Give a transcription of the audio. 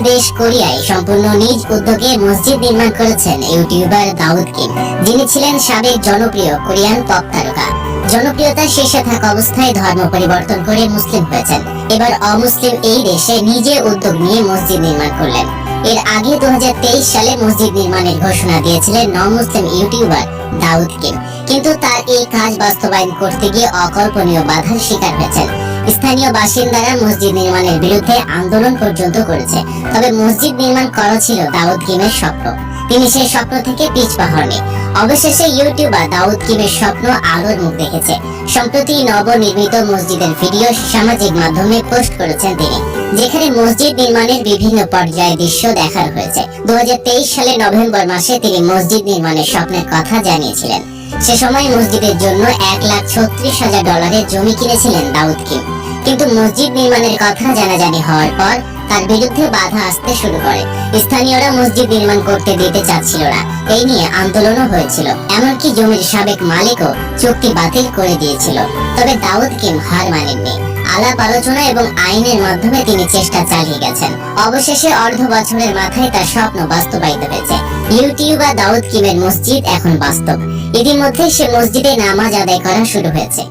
দেশ কোরিয়ায় সম্পূর্ণ নিজ উদ্যোগে মসজিদ নির্মাণ করেছেন ইউটিউবার দাউদ কিম, যিনি ছিলেন সাবেক জনপ্রিয় কোরিয়ান পপ তারকা। জনপ্রিয়তা শীর্ষে থাকা অবস্থায় ধর্ম পরিবর্তন করে মুসলিম হয়েছেন। এবার অমুসলিম এই দেশে নিজে উদ্যোগ নিয়ে মসজিদ নির্মাণ করলেন। এর আগে 2023 সালে মসজিদ নির্মাণের ঘোষণা দিয়েছিলেন নন-মুসলিম ইউটিউবার দাউদ কিম, কিন্তু তার এই কাজ বাস্তবায়ন করতে গিয়ে অকল্পনীয় বাধার শিকার হয়েছেন। স্থানীয় বাসিন্দারা মসজিদ নির্মাণের বিরুদ্ধে আন্দোলন পর্যন্ত করেছে। তবে মসজিদ নির্মাণ করা ছিল দাউদ কিমের স্বপ্ন। তিনি সেই স্বপ্ন থেকে পিছপা হননি। অবশেষে ইউটিউবার দাউদ কিমের স্বপ্ন আলোর মুখ দেখেছে। সম্প্রতি নবনির্মিত মসজিদের ভিডিও সামাজিক মাধ্যমে পোস্ট করেছেন তিনি, যেখানে মসজিদ নির্মাণের বিভিন্ন পর্যায়ে দৃশ্য দেখানো হয়েছে। 2023 সালের নভেম্বর মাসে তিনি মসজিদ নির্মাণের স্বপ্নের কথা জানিয়েছিলেন। সে সময় মসজিদের জন্য $1,36,000 জমি কিনেছিলেন দাউদ কিম। কিন্তু মসজিদ নির্মাণের কথা জানাজানি হওয়ার পর তার বিরুদ্ধে বাধা আসতে শুরু করে। স্থানীয়রা মসজিদ নির্মাণ করতে দিতে চাচ্ছিল না। এই নিয়ে আন্দোলনও হয়েছিল। এমনকি জমির সাবেক মালিকও চুক্তি বাতিল করে দিয়েছিল। তবে দাউদ কিম হার মানেননি। আলাপ আলোচনা এবং আইনের মাধ্যমে তিনি চেষ্টা চালিয়ে গেছেন। অবশেষে অর্ধ বছরের মাথায় তার স্বপ্ন বাস্তবায়িত হয়েছে। ইউটিউবার দাউদ কিমের মসজিদ এখন বাস্তব। ইতিমধ্যে সে মসজিদে নামাজ আদায় করা শুরু হয়েছে।